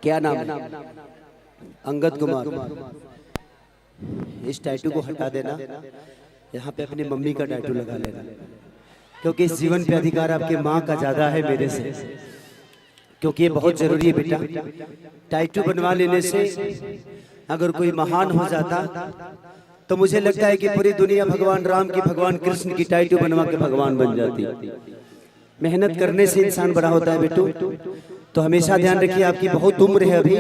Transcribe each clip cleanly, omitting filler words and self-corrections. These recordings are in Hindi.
क्या नाम है? अंगद कुमार। इस टैटू को हटा देना, यहाँ पे अपनी मम्मी का टैटू लगा लेना, क्योंकि इस जीवन पे अधिकार आपके माँ का ज्यादा है मेरे से, क्योंकि ये बहुत जरूरी है बेटा। टैटू बनवा लेने से अगर कोई महान हो जाता तो मुझे लगता है कि पूरी दुनिया भगवान राम की, भगवान कृष्ण की टैटू बनवा के भगवान बन जाती। मेहनत करने से इंसान बड़ा होता है बेटू। तो हमेशा ध्यान रखिए, आपकी बहुत उम्र है अभी,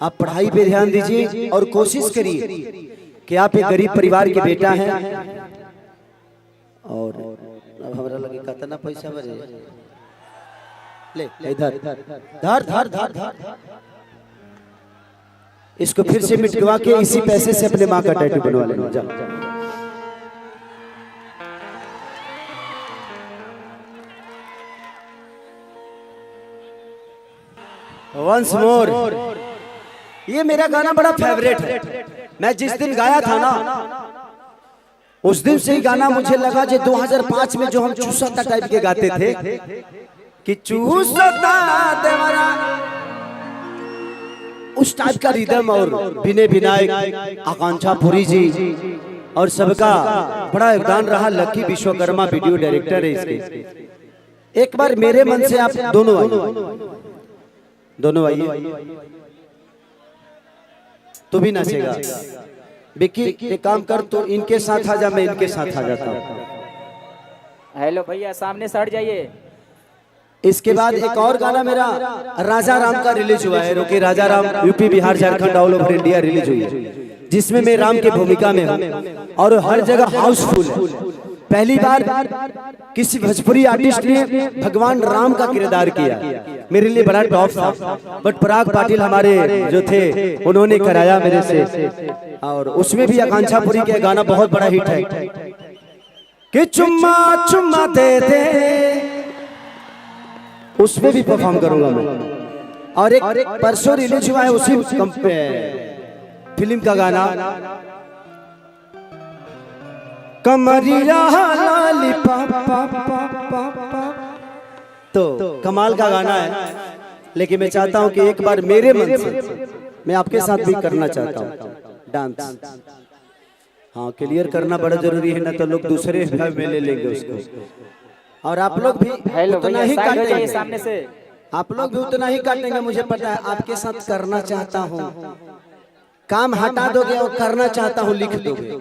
आप पढ़ाई पे ध्यान दीजिए और कोशिश करिए कि आप एक गरीब परिवार के बेटा हैं। और अब हमारा लगे कितना पैसा बचे, ले इधर धर धर धर धर, इसको फिर से मिटवा के इसी पैसे से अपने माँ का टैटू बनवा लेना। जाओ वंस मोर। ये मेरा गाना बड़ा फेवरेट है। मैं जिस दिन गाया था ना, उस दिन से ही गाना मुझे लगा जो 2005 में जो हम चूसता टाइप के गाते थे कि चूसता देवरा, उस टाइप का रिदम। और विनय विनायक, आकांक्षा पुरी जी और सबका बड़ा योगदान रहा। लकी विश्वकर्मा वीडियो डायरेक्टर है इसके। एक बार मेरे मन से आप दोनों आइए। तू भी नाचेगा बिक्की, एक काम कर, तो इनके साथ आ जा, मैं इनके साथ आ जाता हूँ। हेलो भैया, सामने से हट जाइए। इसके बाद एक और गाना मेरा राजा राम का रिलीज हुआ है, रोके Raja Ram, UP Bihar Jharkhand all over India release हुई है, जिसमें मैं राम की भूमिका में हूँ और हर जगह हाउसफुल है। पहली बार किसी भोजपुरी आर्टिस्ट ने भगवान राम का किरदार किया, मेरे लिए बड़ा टॉप था। बट पराग पाटिल हमारे जो थे उन्होंने कराया मेरे से, और उसमें भी आकांक्षा पुरी का गाना बहुत बड़ा हिट है कि चुम्मा चुम्मा दे दे, उसमें भी परफॉर्म करूंगा मैं। और एक परसों रिलीज हुआ है उसी फिल्म का गाना, कमरिया तो कमाल का गाना है। लेकिन मैं चाहता हूं कि एक बार मेरे मन से मैं आपके साथ भी करना चाहता हूं डांस। हाँ, क्लियर करना बड़ा जरूरी है, ना तो लोग दूसरे में ले लेंगे उसको। और आप लोग भी उतना ही काटेंगे, सामने से आप लोग भी उतना ही काटेंगे, मुझे पता है। आपके साथ करना चाहता हूँ, काम हटा दोगे और करना चाहता हूँ लिख दोगे,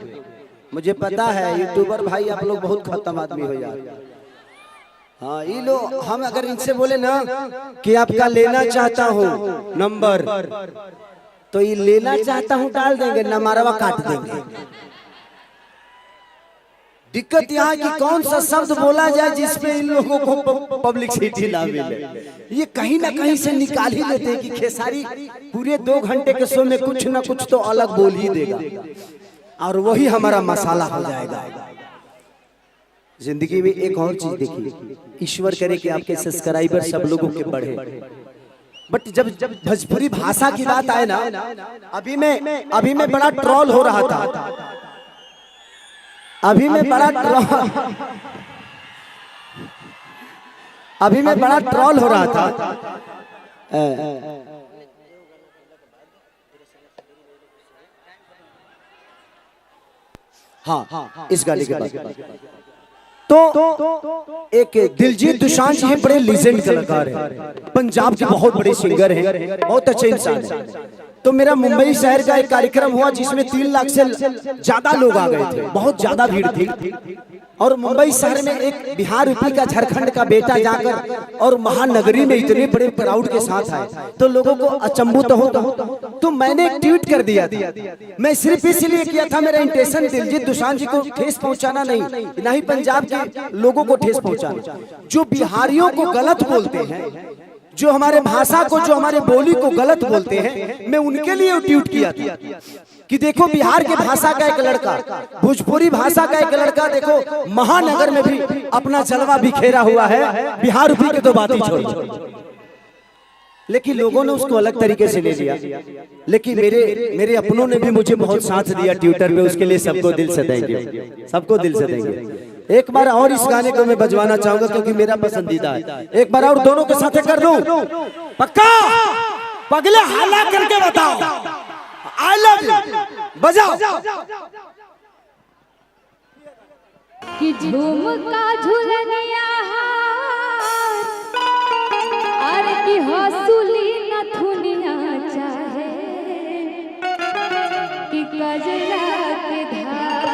मुझे पता है। यूट्यूबर भाई आप लोग बहुत खत्म आदमी हो यार। हाँ, ये लो, हम अगर इनसे बोले ना कि आपका लेना चाहता हूँ नंबर, तो ये लेना चाहता हूँ डाल देंगे, नंबरवा काट देंगे। दिक्कत यहाँ कि कौन सा शब्द बोला जाए जिसपे इन लोगों को पब्लिसिटी ना मिले। ये कहीं ना कहीं से निकाल ही लेते हैं कि खेसारी पूरे 2 घंटे के शो में कुछ ना कुछ तो अलग बोल ही देगा, और वही हमारा मसाला हो जाएगा। जिंदगी में एक और चीज देखिए, ईश्वर करे कि आपके सब्सक्राइबर सब लोगों के बढ़े, बट जब भोजपुरी भाषा की बात आए ना, अभी मैं बड़ा ट्रोल हो रहा था, अभी मैं बड़ा ट्रोल हो रहा था। हाँ, इस गाने के बाद तो एक दिलजीत दोसांझ जी हैं, बड़े लीजेंड कलाकार हैं, पंजाब के बहुत बड़े सिंगर हैं, बहुत अच्छे इंसान हैं। तो मेरा मुंबई शहर का एक कार्यक्रम हुआ जिसमें 3 लाख से ज्यादा लोग आ गए थे, बहुत ज्यादा भीड़ थी। और मुंबई शहर में एक बिहार यूपी का, झारखंड का बेटा जाकर और महानगरी में इतने बड़े क्राउड के साथ आए, तो लोगों को अचंभू तो होता। तो मैंने एक ट्वीट कर दिया था, मैं सिर्फ इसलिए किया था, मेरा इंटेंशन दिलजीत दोसांझ जी को ठेस पहुंचाना नहीं, ना ही पंजाब के लोगों को ठेस पहुंचाना। जो बिहारियों को गलत बोलते हैं, जो हमारे भाषा को, जो हमारे बोली को गलत बोलते हैं, मैं उनके लिए ट्वीट किया था कि देखो बिहार के भाषा का एक लड़का, भोजपुरी भाषा का एक लड़का, देखो महानगर में भी अपना जलवा बिखेरा हुआ है, बिहार भी के तो बात ही छोड़। लेकिन लोगों ने उसको अलग तरीके से ले लिया। लेकिन मेरे अपनों ने भी मुझे बहुत साथ दिया ट्विटर पे, उसके लिए सबको दिल से देंगे, सबको दिल से देंगे। एक बार और इस गाने को मैं बजवाना चाहूंगा क्योंकि मेरा पसंदीदा है। एक बार और दोनों के साथ कर दूं, पक्का? पगले हाला करके बताओ आई लव यू बजाओ। कि झुमका झुलनिया अरे की हंसुली नथुनिया चाहे कि गजरा के धार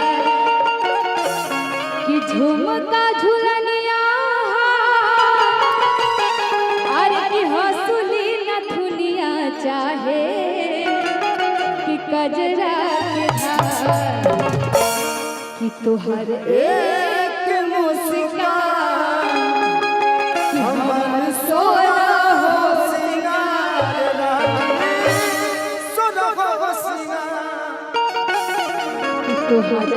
कि झुमका झुलनिया अरे की हंसुली नथुनिया चाहे कि गजरा के धार कि तोहर एक मुस्कान कि हमर सोना हो सिंगार सोना हो सिंगार कि तोहर